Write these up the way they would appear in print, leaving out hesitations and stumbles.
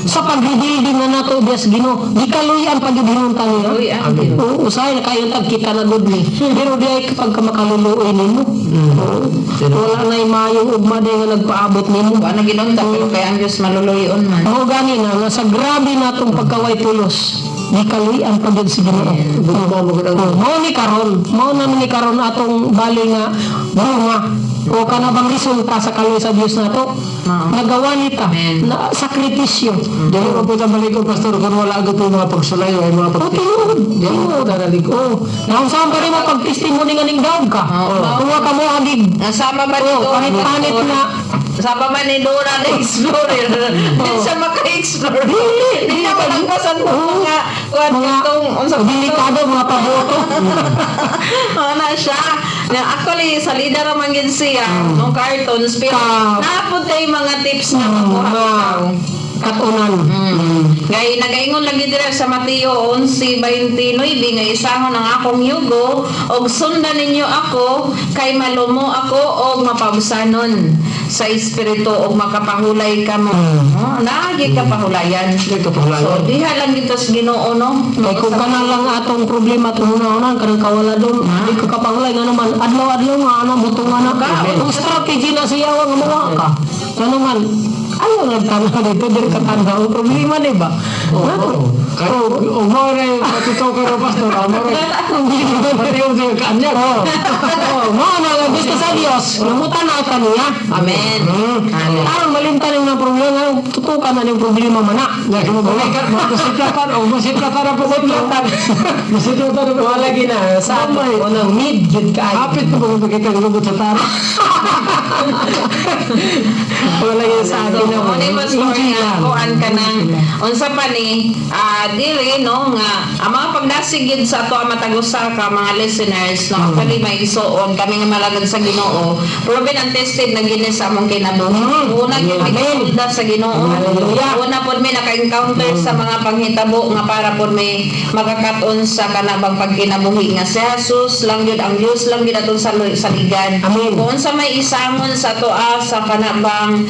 sa pag-rebuilding na nato diya sa Ginoo. Di kaluyan pag ginunta niya. Usahay na kayo kita na good ni. Pero di ay kapag makaluluoy nimo. Wala na mayo ugma day nga nagpaabot nimo. Ano ginunta pero kaya ang Diyos maluluyon man. Mao gani na sa grabe natong pagkaway pulos. Di kaluyan pag yun sa Ginoo. Mao na ni karon atong bali nga bunga. O kana bang resulta sa kaluy sa Dios nato? Nagawa nita na sakripisyo. Dili mo po sa baligo, Pastor, kung wala agad yung mga pagsulayo ay mga Tinuod. Naung saan pa rin mo pag-testimony nga ning daog ka. Kuha ka mo agig. Sama ba nito? Panit-panit na. Sama man ni Dora na explorer. Hindi siya maka-explore. Hindi niya malagpasan po mga delikado, mga paboto. Na siya. Actually, sa leader naman yun siya. Nung cartoons. Pero napunta yung mga tips na makuha. Katunan. Ngay nagaingon lagi dira sa Mateo 11:29 nga isahon ang akong yugo og sundan ninyo ako kay malumo ako og mapabusanon sa espiritu og makapahulay kamo. Naagi ka pahulayan. So diha lang dito sa Ginoo no. Kay kung kana lang atong problema tununa-unan kanang kawala dong di ko kapahulay nga naman adlaw-adlaw nga ana butong ana ka. Ang strategy na siya nga mga ka. Ano man ayaw nagtanaw dito, dito katanaw. Ang problema, di ba? O mo rin, patuto ka rin, Pastor. O mo rin, patiyo siya kanya. Mo na gusto sa Diyos. Namutan na ka niya. Amen. Parang malintan yung problema. Tutukan na yung problema mana. Masiklatan, o masiklatan na po. Masiklatan na po. Wala gina. Sa amin, unang mid, yun ka. Hapit ko ba kita lumot sa tara? Wala gina sa akin. Ano yung story nga, kuhan ka ng unsa pa ni dili no nga ang mga pagdasigid sa ato ang matagusa ka mga listeners no actually may isuon kami nga malagad sa Ginoo proven and tested na gini sa among kinabuhi una gyud mi sa Ginoo una pod mi naka-encounter sa mga panghitabo nga para pod may makakat-on sa kanabang pagkinabuhi nga si Jesus lang gyud ang Dios lang gyud atong saligan kung sa may isamon sa toa sa kanabang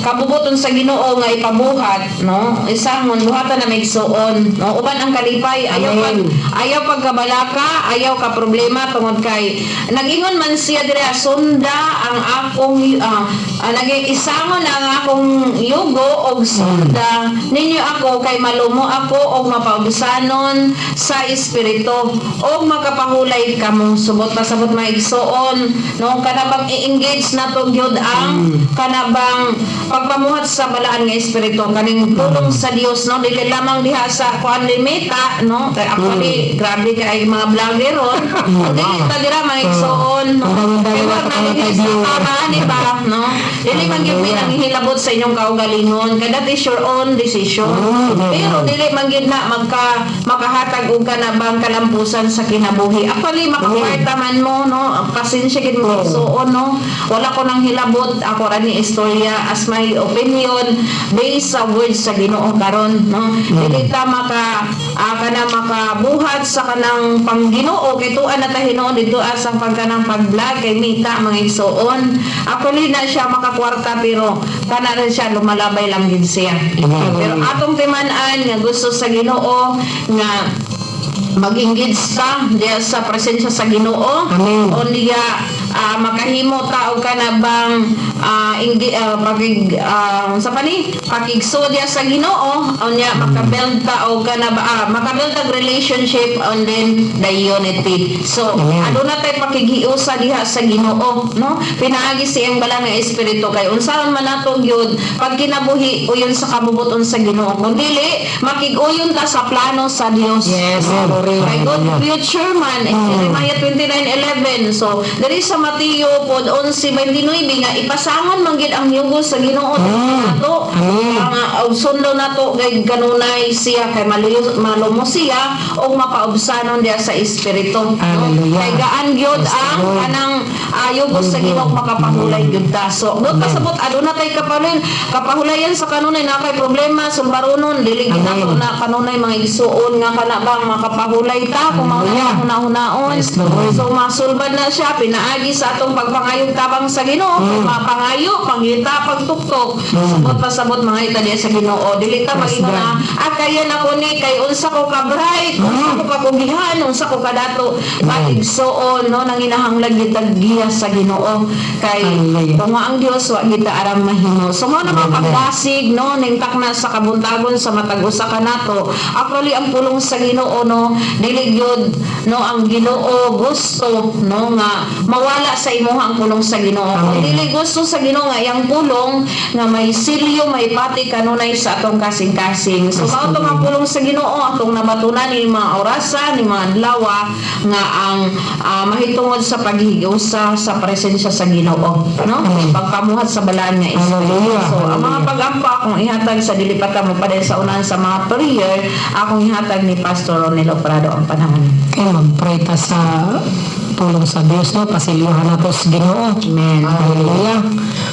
kabubuton sa Ginoo nga ipabuhat no isamon buhatan na may suon no uban ang kalipay ayaw pagkabalaka ayaw ka problema tungod kay nagingon man siya dire sunda ang akong nag-isamon ang akong yugo og sunda ninyo ako kay malumo ako og mapaubusanon sa espiritu og makapahulay kamo subot pasabot maigsuon no kanabang i-engage nato gyud ang kanabang pagpamuhat sa balaan nga espiritu kaning tulong sa Dios no dili lamang diha sa kuan limita no kay actually grabe kay mga vlogger ron dili ta dira mangigsuon no di ba no dili man gyud ang hilabot sa inyong kaugalingon kay that is your own decision pero dili man gyud na makahatag og kanabang kalampusan sa kinabuhi actually makaparta man mo no pasensya gid mo igsuon no wala ko nang hilabot ako ra ni istorya as my opinion based sa words sa Ginoo karon no dili ta makabuhat sa kanang pangginoo kay tuan na ta Hinuon dito sa pagkanang pag-vlog kay mita mga igsuon actually na siya makakwarta pero kana rin siya lumalabay lang gid siya pero atong timan-an nga gusto sa Ginoo nga mag-engage ta diya sa presensya sa Ginoo o niya makahimo ta og kanabang pakigso diya sa Ginoo o niya makabuild ta og makabuild ta relationship and then the unity so aduna tay pakighiusa diha sa Ginoo no pinaagi siyang bala nga espiritu kay unsaon man nato gyud pag kinabuhi uyon sa kabubuton sa Ginoo kun dili makig-uyon ta sa plano sa Dios kay God future man Jeremiah 29:11 so diri sa Mateo pod 11:29 nga ipasangon man gid ang yugo sa Ginoo nato ang sundo nato kay kanunay siya kay malumo siya og mapaubsanon diya sa espiritu kay gaan gyud ang kanang yugo sa Ginoo makapahulay gyud ta so do kasabot aduna tay kapahulayan sa kanunay na kay problema sumbaronon dili gid nato na kanunay mga igsuon nga kana bang makapahulay ta kung mahuna-hunaon so masulbad na siya pinaagi sa atong pagpangayog tabang sa Ginoo mapangayo panghita pagtuktok sabot pasabot mga ita diya sa Ginoo. Dili ta magingon na kaya na ko ni kay unsa ko ka bright, unsa ko kakugihan, unsa ko kadato. Maigsoon no nanginahanglan kita giya sa Ginoo kay kung ang Dios wa kita aram mahimo. So mo na mapagdasig no ning takna sa kabuntagon sa matag usa ka nato. Actually ang pulong sa Ginoo no dili gyud no ang Ginoo gusto no nga mawala sa imuha ang pulong sa Ginoo. Kung dili gusto sa Ginoo nga yang pulong nga may silyo may pati kanunay sa atong kasing-kasing. So mao to nga pulong sa Ginoo atong nabatunan ni mga orasan ni mga adlaw nga ang mahitungod sa paghiusa sa presensya sa Ginoo no pagpamuhat sa balaan nga Espiritu. So ang mga pag-ampo akong ihatag sa dilipatan mo pa sa unahan sa mga prayer akong ihatag ni Pastor Ronelo Prado ang panahon. Kaya mag-pray ta sa tulong sa Diyos no pasilyohan nato sa Ginoo. Amen. Hallelujah.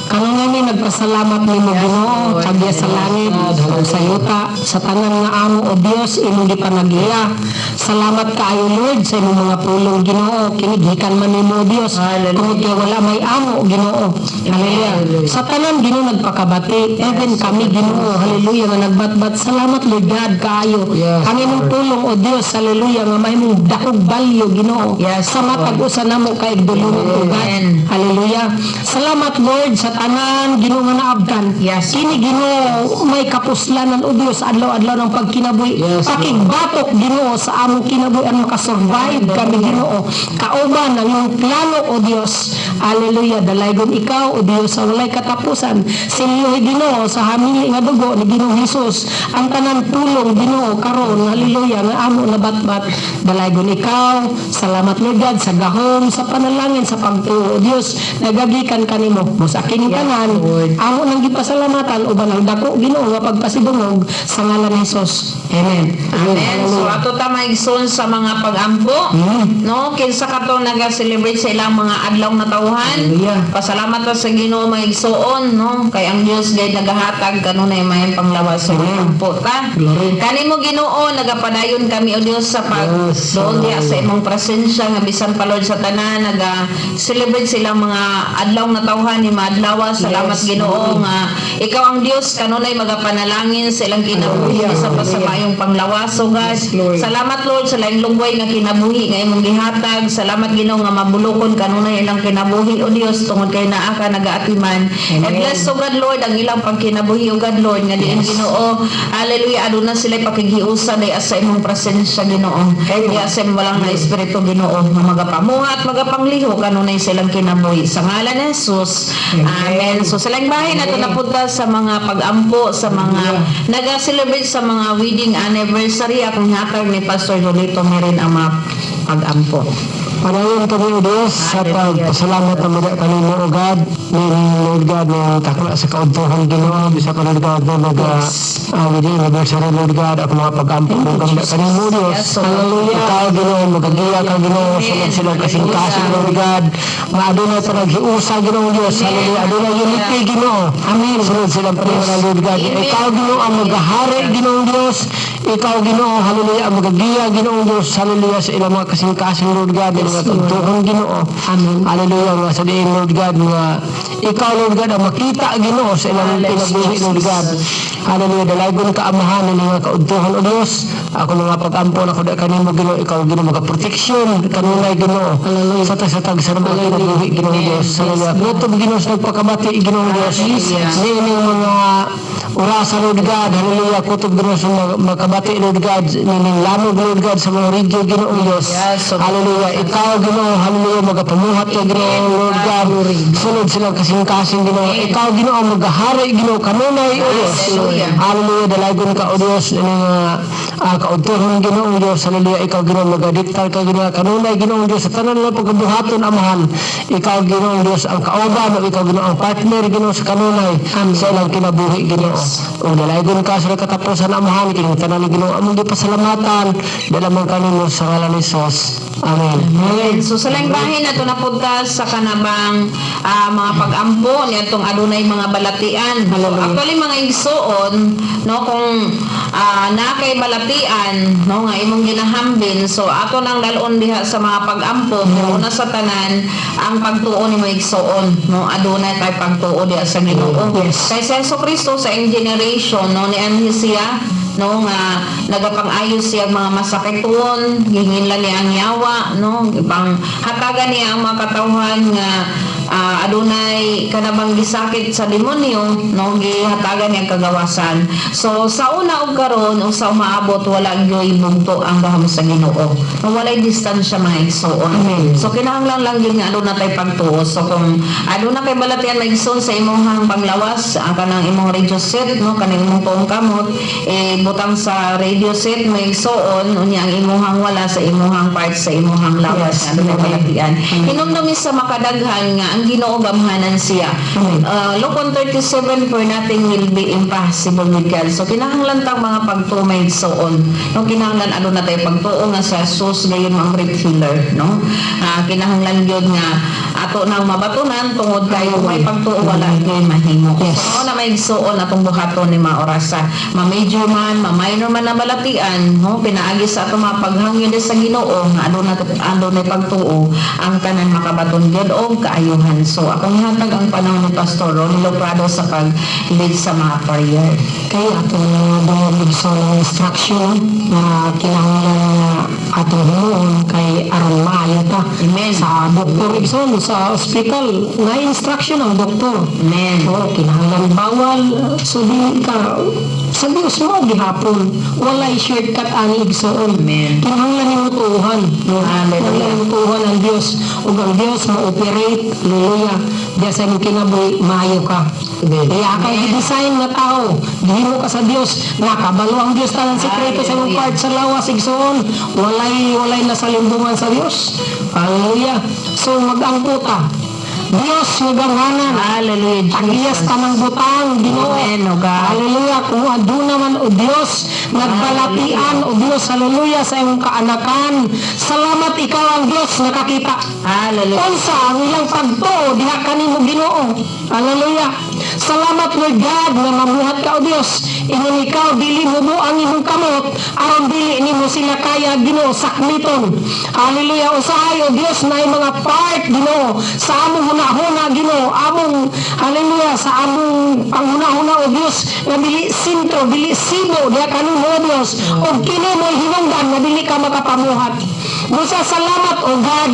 Karon nga nagpasalamat nimo Ginoo kagya sa langit ug sa yuta sa tanan nga amo o Dios imong gipanagiya. Salamat kaayo Lord sa imong mga pulong Ginoo kini gikan man nimo Dios. Tungod kay wala may amo Ginoo. Hallelujah. Sa tanan Ginoo nagpakabati even kami Ginoo. Hallelujah nga nagbatbat. Salamat Lord God kaayo. Ang imong pulong o Dios hallelujah nga mahimong dakog balyo Ginoo. Sa matag usa namo kay dulungan ugat. Hallelujah. Salamat Lord sa tanan Ginoo nga naabdan. Kini Ginoo may kapuslanan o Dios adlaw-adlaw ng pagkinabuhi. Pakigbatok Ginoo sa among kinabuhi makasurvive kami Ginoo. Kauban ang iyong plano o Dios. Hallelujah. Dalaygon ikaw o Dios sa walay katapusan. Silyohi Ginoo sa hamili nga dugo ni Ginoong Hesus. Ang tanan pulong Ginoo karon hallelujah nga amo nabatbat. Dalaygon ikaw. Salamat Lord God sa gahom sa panalangin sa pagtuo o Dios nagagikan kanimo. Sa kining tanan amo nang gipasalamatan uban ang dako Ginoo nga pagpasidungog sa ngalan ni Hesus. Amen. Amen. So ato ta maigsoon sa mga pag-ampo no kinsa kato naga-celebrate sa ilang mga adlaw na tawhan. Pasalamat ta sa Ginoo maigsoon no kay ang Dios gay nagahatag kanunay may panglawas sa pag-ampo ta. Kanimo Ginoo nagapadayon kami o Dios sa pagdoon diha sa imong presensya nga bisan pa Lord sa tanan naga-celebrate sa ilang mga adlaw na tawhan ni madlaw. Salamat Ginoo nga ikaw ang Dios kanunay magapanalangin sa ilang kinabuhi sa pasamayong panglawas o God. Salamat Lord sa laing lungway nga kinabuhi nga imong gihatag. Salamat Ginoo nga mabulokon kanunay ilang kinabuhi o Dios tungod kay naa ka nagaatiman. And bless o God Lord ang ilang pagkinabuhi o God Lord nga diin Ginoo. Hallelujah aduna sila pakigiusa day sa imong presensya Ginoo. Kaya sa walang na espiritu Ginoo nga magapamuhat magapangliho kanunay silang kinabuhi sa ngalan ni Jesus. Amen. So sa laing bahay nato napunta sa mga pag-ampo sa mga naga-celebrate sa mga wedding anniversary akong hatag ni Pastor Jolito Merin ang mga pag-ampo. Panayon kami o Diyos sa pagpasalamat na mga kanino o God ni Lord God na takla sa kauntuhan Ginoo bisa pa Lord God na wedding anniversary Lord God at mga pag-ampo ng kamila kanino Diyos. Hallelujah. Ikaw Ginoo magagiya ka Ginoo sunod silang kasing-kasing Lord God maadunay pa naghiusa Ginoo Diyos. Hallelujah. Adunay unity Ginoo. Amen. Sunod silang paningala Lord God. Ikaw Ginoo ang magahari Ginoo Diyos. Ikaw Ginoo hallelujah ang magagiya Ginoo Diyos. Hallelujah sa ilang mga kasing-kasing Lord God mga tuntuhan Ginoo. Amen. Hallelujah nga sa diin Lord God nga ikaw Lord God ang makita Ginoo sa ilang kinabuhi Lord God. Hallelujah dalaygon ka amahan ng mga kauntuhan o Diyos. Ako mga pag-ampo na kuda kanimo Ginoo ikaw Ginoo magaproteksyon kanunay Ginoo. Hallelujah sa tag sa mga kinabuhi Ginoo Diyos. Hallelujah. Puto Ginoo sa pagkabati Ginoo Diyos. Ni mga orasa Lord God. Hallelujah. Puto Ginoo sa magkabati Lord God. Ning lamog Lord God sa mga radio Ginoo Diyos. Hallelujah. Ikaw Ginoo hallelujah magapamuhat ka Ginoo Lord God. Sunod silang kasing-kasing Ginoo. Ikaw Ginoo magahari Ginoo kanunay o Diyos. Hallelujah dalaygon ka o Diyos ning kauntuhan Ginoo Diyos. Hallelujah. Ikaw Ginoo magadiktar ka Ginoo kanunay Ginoo Diyos sa tanan nga pagkabuhaton amahan. Ikaw Ginoo Diyos ang kauban o ikaw Ginoo ang partner Ginoo sa kanunay sa ilang kinabuhi Ginoo. O dalaygon ka sa katapusan amahan kining tanan Ginoo among gipasalamatan dala man kanimo sa ngalan ni Jesus. Amen. Amen. So sa langbahin na ito napunta sa kanabang mga pag-ampo niya itong adunay mga balatian. So, actually mga igsoon, no, kung nakay balatian, no, nga imong ginahambin, so ato nang dalon diha sa mga pag-ampo, una sa tanan ang pagtuo ni mga igsoon, no, adunay kay pagtuo diha sa Ginoo. Yes. Kay sa Hesus Kristo sa iyang generation, no, ni anhi siya, no, nga nagapang-ayos siya mga masakiton, gihinlan niya ang yawa, no, ibang hatagan niya ang mga katawhan nga adunay kanabang gisakit sa demonyo, no, gihatagan niya ang kagawasan. So sa una ug karon o sa umaabot wala gyoy bugto ang gahom sa Ginoo. No, walay distansya mga igsoon. So kinahanglan lang yun nga aduna tay pagtuo. So kung aduna kay balatian mga igsoon sa imong panglawas, ang kanang imong radio set, no, kanang imong tuong kamot, butang sa radio set may igsoon unya ang imong wala sa imong part sa imong lawas, Yes. aduna balatian. Hinumdumi sa makadaghan nga ang Ginoo gamhanan siya. Luke 1:37, for nothing will be impossible with God. So kinahanglan tang mga pagtumay igsoon. No, kinahanglan ano na tayo pagtuo nga sa Jesus gayon ang great healer, no? Kinahanglan gyud nga ato nang mabatunan tungod kayo may pagtuo wala gyud mahimo. Yes. So na may igsoon atong buhaton ni mga orasa. Ma-major man, ma-minor man na balatian, no? Pinaagi sa ato mga paghangyo sa Ginoo nga aduna pagtuo ang tanan makabaton gyud og kaayuhan. So akong ihatag ang panahon ni Pastor Ronilo Prado sa pag-lead sa mga prayer. Kaya atong mga igsoon ng instruction na kinahanglan nga atong himuon kay aron maayo ta. Amen. Sa doktor igsoon sa ospital nga instruction ang doktor. Amen. So kinahanglan bawal so di ka sa Dios mo gihapon walay shortcut ani igsoon. Amen. Kinahanglan nimo tuuhan, no? Kinahanglan nimo tuuhan ang Dios ug ang Dios ma-operate, hallelujah. Diya sa imong kinabuhi maayo ka. Kaya kay design na tao, gihimo ka sa Dios, nakabalo ang Dios tanan sekreto sa imong part sa lawas igsoon. Walay nasalimbungan sa Dios. Hallelujah. So mag-angko ta. Dios hugawanan. Hallelujah. Agiyas tanang butang, Ginoo. Amen, O God. Hallelujah. Kung aduna man o Dios, nagbalatian o Dios, hallelujah, sa iyong kaanakan. Salamat ikaw ang Dios nakakita. Hallelujah. Unsa ang ilang pagtuo diha kanimo Ginoo. Hallelujah. Salamat Lord God na mamuhat ka o Dios. Ingon ikaw dili mo ang imong kamot aron dili nimo sila kaya Ginoo sakmiton. Hallelujah. Usahay o Dios na mga part Ginoo sa among hunahuna Ginoo, among hallelujah sa among panghunahuna o Dios nga dili sintro, dili sibo diha kanimo o Dios. Og kini mo hinungdan nga dili ka makapamuhat. Musa salamat o God.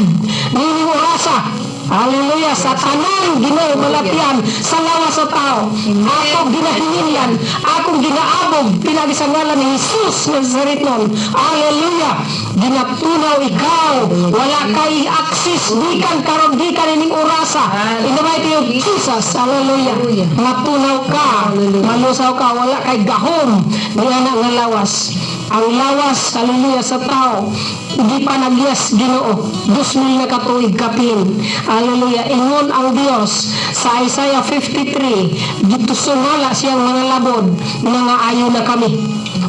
Nini orasa. Hallelujah. Sa tanan Ginoo malatian sa lawas sa tao. Ako ginahingilan, akong ginaabog pinagi sa ngalan ni Jesus Nazareton. Hallelujah. Ginatunaw ikaw. Wala kay access gikan karon gikan ining orasa. In the mighty of Jesus. Hallelujah. Matunaw ka, malusaw ka, wala kay gahom niya na nga lawas. Ang lawas, hallelujah, sa tao, di pa nagyas Ginoo. 2,000 na katuig kapin. Hallelujah. Ingon ang Dios sa Isaiah 53, dito sumala siyang mga labod na nga ayaw na kami.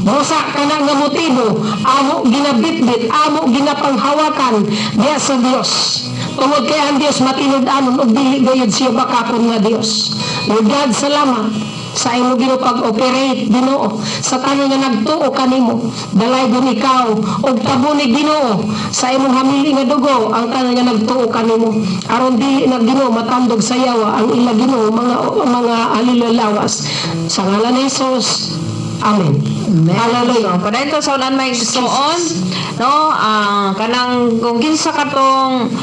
Busa ka na nga motibo, amo ginabitbit, amo ginapanghawakan diya sa Dios. Tungod kay ang Dios matinud-anon o dili gayud siya bakakon nga Dios. Lord God, salamat sa imo Ginoo pag-operate Ginoo sa tanan nga nagtuo kanimo. Dalay gun ikaw og tabuni Ginoo sa imong hamili nga dugo ang tanan nga nagtuo kanimo. Aron dili na Ginoo matandog sa yawa ang ila Ginoo mga alilalawas. Sa ngalan ni Jesus. Amen. Hallelujah. So, pada ito sa ulan may igsoon, no, kanang kung kinsa katong